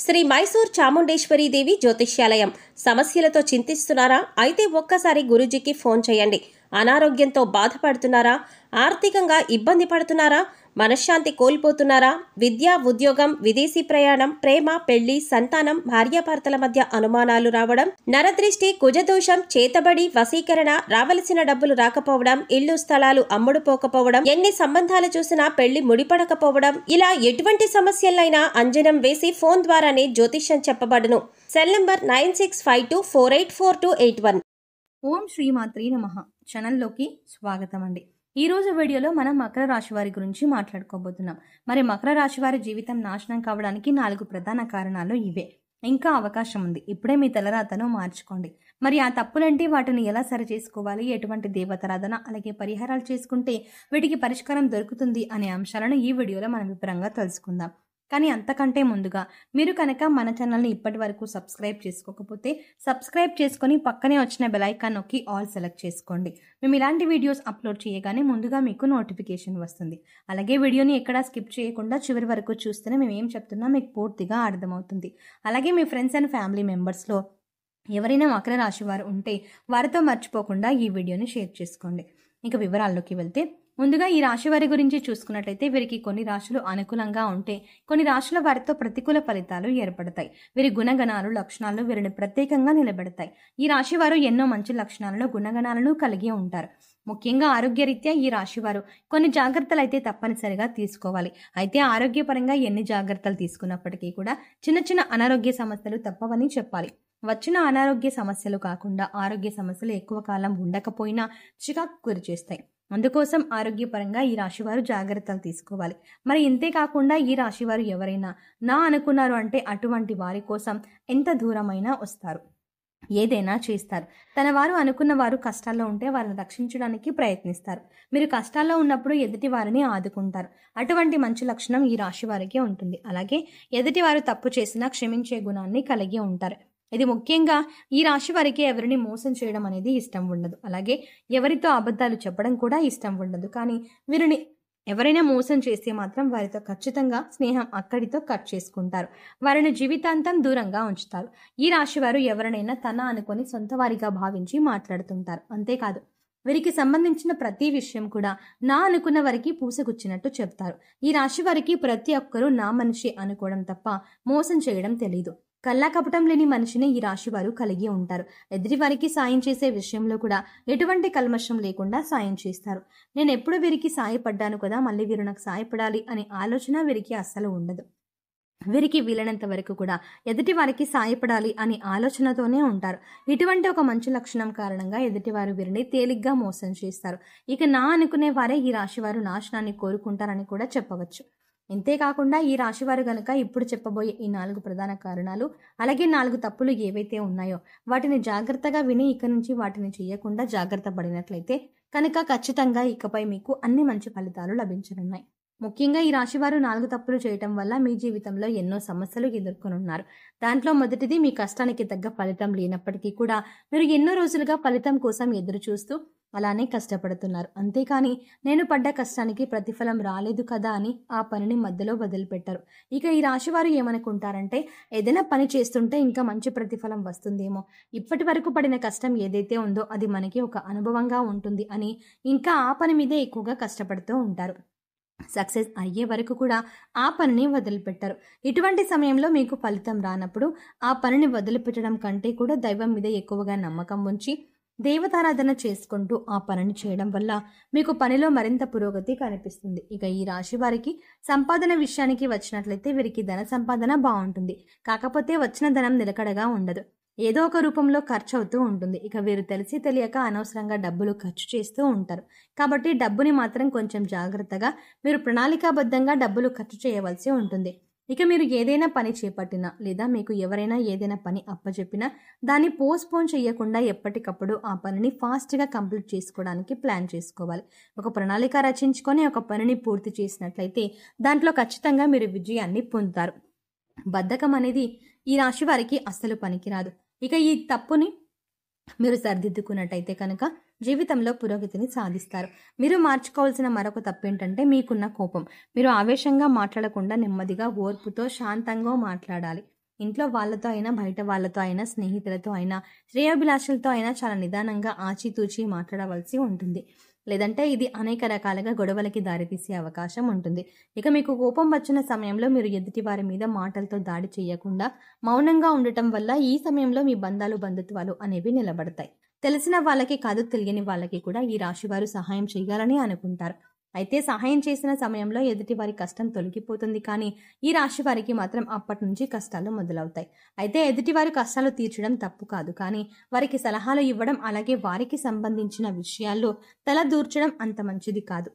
శ్రీ మైసూర్ చాముండేశ్వరి దేవి జ్యోతిష్యాలయం. సమస్యలతో చింతిస్తున్నారా? అయితే ఒక్కసారి గురూజీకి ఫోన్ చేయండి. అనారోగ్యంతో బాధపడుతున్నారా? ఆర్థికంగా ఇబ్బంది పడుతున్నారా? మనశ్శాంతి కోల్పోతున్నారా? విద్య, ఉద్యోగం, విదేశీ ప్రయాణం, ప్రేమ, పెళ్లి, సంతానం, భార్యాభర్తల మధ్య అనుమానాలు రావడం, నరదృష్టి, కుజదోషం, చేతబడి, వశీకరణ, రావలసిన డబ్బులు రాకపోవడం, ఇల్లు స్థలాలు అమ్ముడుపోకపోవడం, ఎన్ని సంబంధాలు చూసినా పెళ్లి ముడిపడకపోవడం, ఇలా ఎటువంటి సమస్యలైనా అంజనం వేసి ఫోన్ ద్వారానే జ్యోతిష్యం చెప్పబడును. Cell number 9652484281. ఓం శ్రీమాత్రే నమః. ఛానల్లోకి స్వాగతం అండి. ఈరోజు వీడియోలో మనం మకర రాశి వారి గురించి మాట్లాడుకోబోతున్నాం. మరి మకర రాశి వారి జీవితం నాశనం కావడానికి 4 ప్రధాన కారణాలు ఇవే. ఇంకా అవకాశం ఉంది. ఇప్పుడే మీ తలరాతను మార్చుకోండి. మరి ఆ తప్పులంటే వాటిని ఎలా సరి చేసుకోవాలి, ఎటువంటి దేవతారాధన అలాగే పరిహారాలు చేసుకుంటే వీటికి పరిష్కారం దొరుకుతుంది అనే అంశాలను ఈ వీడియోలో మనం వివరంగా తెలుసుకుందాం. కానీ అంతకంటే ముందుగా మీరు కనుక మన ఛానల్ని ఇప్పటి వరకు సబ్స్క్రైబ్ చేసుకోకపోతే సబ్స్క్రైబ్ చేసుకొని పక్కనే వచ్చిన బెల్ ఐకాన్ నొక్కి ఆల్ సెలెక్ట్ చేసుకోండి. మేము ఇలాంటి వీడియోస్ అప్లోడ్ చేయగానే ముందుగా మీకు నోటిఫికేషన్ వస్తుంది. అలాగే వీడియోని ఎక్కడా స్కిప్ చేయకుండా చివరి వరకు చూస్తేనే మేము ఏం చెప్తున్నా మీకు పూర్తిగా అర్థమవుతుంది. అలాగే మీ ఫ్రెండ్స్ అండ్ ఫ్యామిలీ మెంబర్స్లో ఎవరైనా మకర రాశి వారు ఉంటే వారితో మర్చిపోకుండా ఈ వీడియోని షేర్ చేసుకోండి. ఇక వివరాల్లోకి వెళ్తే ముందుగా ఈ రాశి వారి గురించి చూసుకున్నట్లయితే వీరికి కొన్ని రాశులు అనుకూలంగా ఉంటే కొన్ని రాశుల వారితో ప్రతికూల ఫలితాలు ఏర్పడతాయి. వీరి గుణగణాలు, లక్షణాలు వీరిని ప్రత్యేకంగా నిలబెడతాయి. ఈ రాశి వారు ఎన్నో మంచి లక్షణాలను, గుణగణాలను కలిగి ఉంటారు. ముఖ్యంగా ఆరోగ్యరీత్యా ఈ రాశి వారు కొన్ని జాగ్రత్తలు అయితే తప్పనిసరిగా తీసుకోవాలి. అయితే ఆరోగ్యపరంగా ఎన్ని జాగ్రత్తలు తీసుకున్నప్పటికీ కూడా చిన్న చిన్న అనారోగ్య సమస్యలు తప్పవని చెప్పాలి. వచ్చిన అనారోగ్య సమస్యలు కాకుండా ఆరోగ్య సమస్యలు ఎక్కువ కాలం ఉండకపోయినా చికాకు గురి చేస్తాయి. అందుకోసం ఆరోగ్యపరంగా ఈ రాశివారు జాగ్రత్తలు తీసుకోవాలి. మరి ఇంతే కాకుండా ఈ రాశివారు ఎవరైనా నా అనుకున్నారు అంటే అటువంటి వారి కోసం ఎంత దూరమైనా వస్తారు, ఏదైనా చేస్తారు. తన వారు అనుకున్న వారు కష్టాల్లో ఉంటే వారిని రక్షించడానికి ప్రయత్నిస్తారు. మీరు కష్టాల్లో ఉన్నప్పుడు ఎదుటి వారిని ఆదుకుంటారు. అటువంటి మంచి లక్షణం ఈ రాశి వారికి ఉంటుంది. అలాగే ఎదుటి వారు తప్పు చేసినా క్షమించే గుణాన్ని కలిగి ఉంటారు. ఇది ముఖ్యంగా ఈ రాశి వారికి ఎవరిని మోసం చేయడం అనేది ఇష్టం ఉండదు. అలాగే ఎవరితో అబద్ధాలు చెప్పడం కూడా ఇష్టం ఉండదు. కానీ వీరిని ఎవరైనా మోసం చేస్తే మాత్రం వారితో ఖచ్చితంగా స్నేహం అక్కడితో కట్ చేసుకుంటారు. వారిని జీవితాంతం దూరంగా ఉంచుతారు. ఈ రాశి వారు ఎవరినైనా తన అనుకొని సొంత వారిగా భావించి మాట్లాడుతుంటారు. అంతేకాదు వీరికి సంబంధించిన ప్రతి విషయం కూడా నా అనుకున్న వారికి పూసగుచ్చినట్టు చెప్తారు. ఈ రాశి వారికి ప్రతి ఒక్కరూ నా మనిషి అనుకోవడం తప్ప మోసం చేయడం తెలీదు. కల్లా కపటం లేని మనిషిని ఈ రాశి వారు కలిగి ఉంటారు. ఎదుటి వారికి సాయం చేసే విషయంలో కూడా ఎటువంటి కల్మషం లేకుండా సాయం చేస్తారు. నేను ఎప్పుడు వీరికి సాయపడ్డాను కదా, మళ్ళీ వీరు నాకు సాయపడాలి అనే ఆలోచన వీరికి అస్సలు ఉండదు. వీరికి వీలైనంత వరకు కూడా ఎదుటి వారికి సాయపడాలి అనే ఆలోచనతోనే ఉంటారు. ఇటువంటి ఒక మంచి లక్షణం కారణంగా ఎదుటివారు వీరిని తేలిగ్గా మోసం చేస్తారు. ఇక నా అనుకునే వారే ఈ రాశి వారు నాశనాన్ని కోరుకుంటారని కూడా చెప్పవచ్చు. ఇంతేకాకుండా ఈ రాశివారు గనుక ఇప్పుడు చెప్పబోయే ఈ 4 ప్రధాన కారణాలు అలాగే 4 తప్పులు ఏవైతే ఉన్నాయో వాటిని జాగ్రత్తగా విని ఇక నుంచి వాటిని చేయకుండా జాగ్రత్త పడినట్లయితే కనుక ఖచ్చితంగా ఇకపై మీకు అన్ని మంచి ఫలితాలు లభించనున్నాయి. ముఖ్యంగా ఈ రాశివారు 4 తప్పులు చేయటం వల్ల మీ జీవితంలో ఎన్నో సమస్యలు ఎదుర్కొనున్నారు. దాంట్లో మొదటిది, మీ కష్టానికి తగ్గ ఫలితం లేనప్పటికీ కూడా మీరు ఎన్నో రోజులుగా ఫలితం కోసం ఎదురు చూస్తూ అలానే కష్టపడుతున్నారు. అంతేకాని నేను పడ్డ కష్టానికి ప్రతిఫలం రాలేదు కదా అని ఆ పనిని మధ్యలో వదిలిపెట్టారు. ఇక ఈ రాశివారు ఏమనుకుంటారంటే ఏదైనా పని చేస్తుంటే ఇంకా మంచి ప్రతిఫలం వస్తుందేమో, ఇప్పటి వరకు పడిన కష్టం ఏదైతే ఉందో అది మనకి ఒక అనుభవంగా ఉంటుంది అని ఇంకా ఆ పని మీదే ఎక్కువగా కష్టపడుతూ ఉంటారు. సక్సెస్ అయ్యే వరకు కూడా ఆ పనిని వదిలిపెట్టారు. ఇటువంటి సమయంలో మీకు ఫలితం రానప్పుడు ఆ పనిని వదిలిపెట్టడం కంటే కూడా దైవం మీద ఎక్కువగా నమ్మకం ఉంచి దేవతారాధన చేసుకుంటూ ఆ పనిని చేయడం వల్ల మీకు పనిలో మరింత పురోగతి కనిపిస్తుంది. ఇక ఈ రాశి వారికి సంపాదన విషయానికి వచ్చినట్లయితే వీరికి ధన సంపాదన బాగుంటుంది. కాకపోతే వచ్చిన ధనం నిలకడగా ఉండదు, ఏదో ఒక రూపంలో ఖర్చు అవుతూ ఉంటుంది. ఇక వీరు తెలిసి తెలియక అనవసరంగా డబ్బులు ఖర్చు చేస్తూ ఉంటారు. కాబట్టి డబ్బుని మాత్రం కొంచెం జాగ్రత్తగా మీరు ప్రణాళికాబద్ధంగా డబ్బులు ఖర్చు చేయవలసి ఉంటుంది. ఇక మీరు ఏదైనా పని చేపట్టినా లేదా మీకు ఎవరైనా ఏదైనా పని అప్పచెప్పినా దాన్ని పోస్ట్పోన్ చేయకుండా ఎప్పటికప్పుడు ఆ పనిని ఫాస్ట్గా కంప్లీట్ చేసుకోవడానికి ప్లాన్ చేసుకోవాలి. ఒక ప్రణాళిక రచించుకొని ఒక పనిని పూర్తి చేసినట్లయితే దాంట్లో ఖచ్చితంగా మీరు విజయాన్ని పొందుతారు. బద్ధకం అనేది ఈ రాశి వారికి అస్సలు పనికిరాదు. ఇక ఈ తప్పుని మీరు సరిదిద్దుకున్నట్టయితే కనుక జీవితంలో పురోగతిని సాధిస్తారు. మీరు మార్చుకోవాల్సిన మరొక తప్పు ఏంటంటే మీకున్న కోపం. మీరు ఆవేశంగా మాట్లాడకుండా నెమ్మదిగా ఓర్పుతో శాంతంగా మాట్లాడాలి. ఇంట్లో వాళ్ళతో అయినా, బయట వాళ్ళతో అయినా, స్నేహితులతో అయినా, శ్రేయోభిలాషులతో అయినా చాలా నిదానంగా ఆచితూచి మాట్లాడవలసి ఉంటుంది. లేదంటే ఇది అనేక రకాలుగా గొడవలకి దారితీసే అవకాశం ఉంటుంది. ఇక మీకు కోపం వచ్చిన సమయంలో మీరు ఎదుటి వారి మీద మాటలతో దాడి చేయకుండా మౌనంగా ఉండటం వల్ల ఈ సమయంలో మీ బంధుత్వాలు అనేవి నిలబడతాయి. తెలిసిన వాళ్ళకి కాదు, తెలియని వాళ్ళకి కూడా ఈ రాశివారు సహాయం చేయాలని అనుకుంటారు. అయితే సహాయం చేసిన సమయంలో ఎదుటి వారి కష్టం తొలగిపోతుంది, కానీ ఈ రాశి వారికి మాత్రం అప్పటి నుంచి కష్టాలు మొదలవుతాయి. అయితే ఎదుటి వారి కష్టాలు తీర్చడం తప్పు కాదు, కానీ వారికి సలహాలు ఇవ్వడం, అలాగే వారికి సంబంధించిన విషయాల్లో తల దూర్చడం అంత మంచిది కాదు.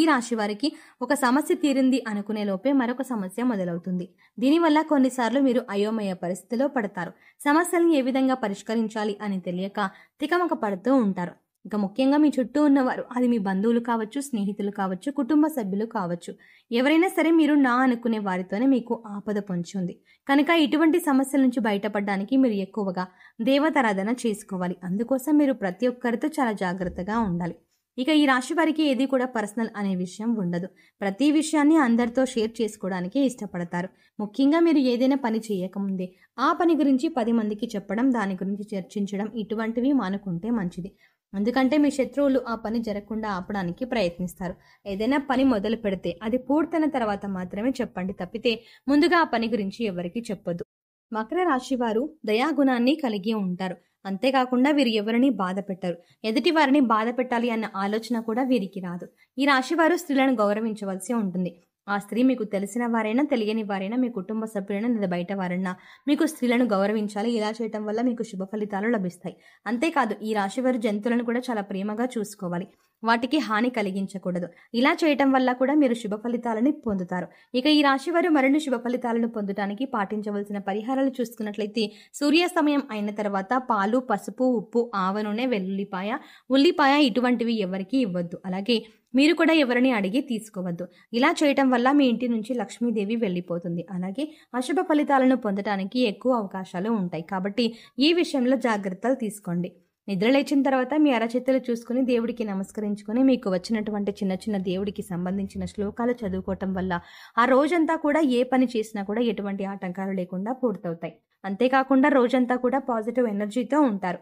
ఈ రాశి వారికి ఒక సమస్య తీరింది అనుకునే లోపే మరొక సమస్య మొదలవుతుంది. దీనివల్ల కొన్నిసార్లు మీరు అయోమయ పరిస్థితిలో పడతారు. సమస్యలను ఏ విధంగా పరిష్కరించాలి అని తెలియక తికమక పడుతూ ఉంటారు. ఇక ముఖ్యంగా మీ చుట్టూ ఉన్నవారు, అది మీ బంధువులు కావచ్చు, స్నేహితులు కావచ్చు, కుటుంబ సభ్యులు కావచ్చు, ఎవరైనా సరే మీరు నా అనుకునే వారితోనే మీకు ఆపద పొంచి ఉంది కనుక ఇటువంటి సమస్యల నుంచి బయటపడడానికి మీరు ఎక్కువగా దేవతారాధన చేసుకోవాలి. అందుకోసం మీరు ప్రతి ఒక్కరితో చాలా జాగ్రత్తగా ఉండాలి. ఇక ఈ రాశి వారికి ఏది కూడా పర్సనల్ అనే విషయం ఉండదు. ప్రతి విషయాన్ని అందరితో షేర్ చేసుకోవడానికి ఇష్టపడతారు. ముఖ్యంగా మీరు ఏదైనా పని చేయకముందే ఆ పని గురించి 10 మందికి చెప్పడం, దాని గురించి చర్చించడం ఇటువంటివి మానుకుంటే మంచిది. ఎందుకంటే మీ శత్రువులు ఆ పని జరగకుండా ఆపడానికి ప్రయత్నిస్తారు. ఏదైనా పని మొదలు పెడితే అది పూర్తయిన తర్వాత మాత్రమే చెప్పండి తప్పితే ముందుగా ఆ పని గురించి ఎవరికి చెప్పొద్దు. మకర రాశి వారు దయాగుణాన్ని కలిగి ఉంటారు. అంతేకాకుండా వీరు ఎవరిని బాధ పెట్టరు. ఎదుటి వారిని బాధ పెట్టాలి అన్న ఆలోచన కూడా వీరికి రాదు. ఈ రాశి వారు స్త్రీలను గౌరవించవలసి ఉంటుంది. ఆ స్త్రీ మీకు తెలిసిన వారైనా, తెలియని వారైనా, మీ కుటుంబ సభ్యులైనా లేదా బయట వారైనా మీకు స్త్రీలను గౌరవించాలి. ఇలా చేయటం వల్ల మీకు శుభ ఫలితాలు లభిస్తాయి. అంతేకాదు ఈ రాశివారు జంతువులను కూడా చాలా ప్రేమగా చూసుకోవాలి. వాటికి హాని కలిగించకూడదు. ఇలా చేయటం వల్ల కూడా మీరు శుభ ఫలితాలను పొందుతారు. ఇక ఈ రాశివారు మరిన్ని శుభ ఫలితాలను పొందడానికి పాటించవలసిన పరిహారాలు చూసుకున్నట్లయితే సూర్యాస్తమయం అయిన తర్వాత పాలు, పసుపు, ఉప్పు, ఆవ నూనె, వెల్లుల్లిపాయ, ఉల్లిపాయ ఇటువంటివి ఎవరికి ఇవ్వద్దు. అలాగే మీరు కూడా ఎవరిని అడిగి తీసుకోవద్దు. ఇలా చేయటం వల్ల మీ ఇంటి నుంచి లక్ష్మీదేవి వెళ్ళిపోతుంది. అలాగే అశుభ ఫలితాలను పొందడానికి ఎక్కువ అవకాశాలు ఉంటాయి. కాబట్టి ఈ విషయంలో జాగ్రత్తలు తీసుకోండి. నిద్ర లేచిన తర్వాత మీ అరచేతులు చూసుకుని దేవుడికి నమస్కరించుకొని మీకు వచ్చినటువంటి చిన్న చిన్న దేవుడికి సంబంధించిన శ్లోకాలు చదువుకోవటం వల్ల ఆ రోజంతా కూడా ఏ పని చేసినా కూడా ఎటువంటి ఆటంకాలు లేకుండా పూర్తవుతాయి. అంతేకాకుండా రోజంతా కూడా పాజిటివ్ ఎనర్జీతో ఉంటారు.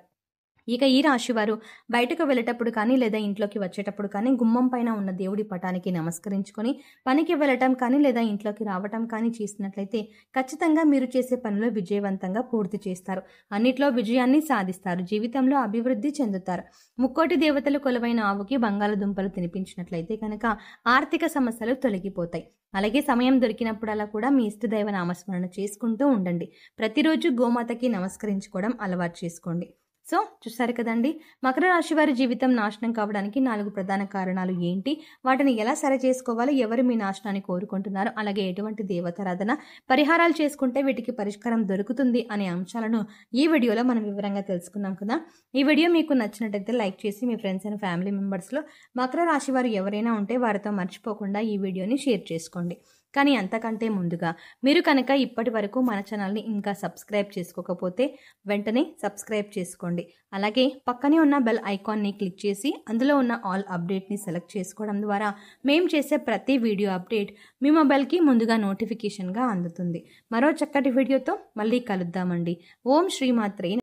ఇక ఈ రాశివారు బయటకు వెళ్ళేటప్పుడు కానీ లేదా ఇంట్లోకి వచ్చేటప్పుడు కానీ గుమ్మం పైన ఉన్న దేవుడి పటానికి నమస్కరించుకొని పనికి వెళ్ళటం కానీ లేదా ఇంట్లోకి రావటం కానీ చేసినట్లయితే ఖచ్చితంగా మీరు చేసే పనులు విజయవంతంగా పూర్తి చేస్తారు. అన్నిట్లో విజయాన్ని సాధిస్తారు. జీవితంలో అభివృద్ధి చెందుతారు. ముక్కోటి దేవతలు కొలువైన ఆవుకి బంగాళదుంపలు తినిపించినట్లయితే కనుక ఆర్థిక సమస్యలు తొలగిపోతాయి. అలాగే సమయం దొరికినప్పుడల్లా కూడా మీ ఇష్టదైవ నామస్మరణ చేసుకుంటూ ఉండండి. ప్రతిరోజు గోమాతకి నమస్కరించుకోవడం అలవాటు చేసుకోండి. సో చూసారు కదండి, మకర రాశి వారి జీవితం నాశనం కావడానికి 4 ప్రధాన కారణాలు ఏంటి, వాటిని ఎలా సరి చేసుకోవాలి, ఎవరు మీ నాశనాన్ని కోరుకుంటున్నారు, అలాగే ఎటువంటి దేవతారాధన పరిహారాలు చేసుకుంటే వీటికి పరిష్కారం దొరుకుతుంది అనే అంశాలను ఈ వీడియోలో మనం వివరంగా తెలుసుకున్నాం కదా. ఈ వీడియో మీకు నచ్చినట్టయితే లైక్ చేసి మీ ఫ్రెండ్స్ అండ్ ఫ్యామిలీ మెంబర్స్లో మకర రాశి వారు ఎవరైనా ఉంటే వారితో మర్చిపోకుండా ఈ వీడియోని షేర్ చేసుకోండి. కానీ అంతకంటే ముందుగా మీరు కనుక ఇప్పటి వరకు మన ఛానల్ని ఇంకా సబ్స్క్రైబ్ చేసుకోకపోతే వెంటనే సబ్స్క్రైబ్ చేసుకోండి. అలాగే పక్కనే ఉన్న బెల్ ఐకాన్ని క్లిక్ చేసి అందులో ఉన్న ఆల్ అప్డేట్ని సెలెక్ట్ చేసుకోవడం ద్వారా మేము చేసే ప్రతి వీడియో అప్డేట్ మీ మొబైల్కి ముందుగా నోటిఫికేషన్గా అందుతుంది. మరో చక్కటి వీడియోతో మళ్ళీ కలుద్దామండి. ఓం శ్రీమాత్రే.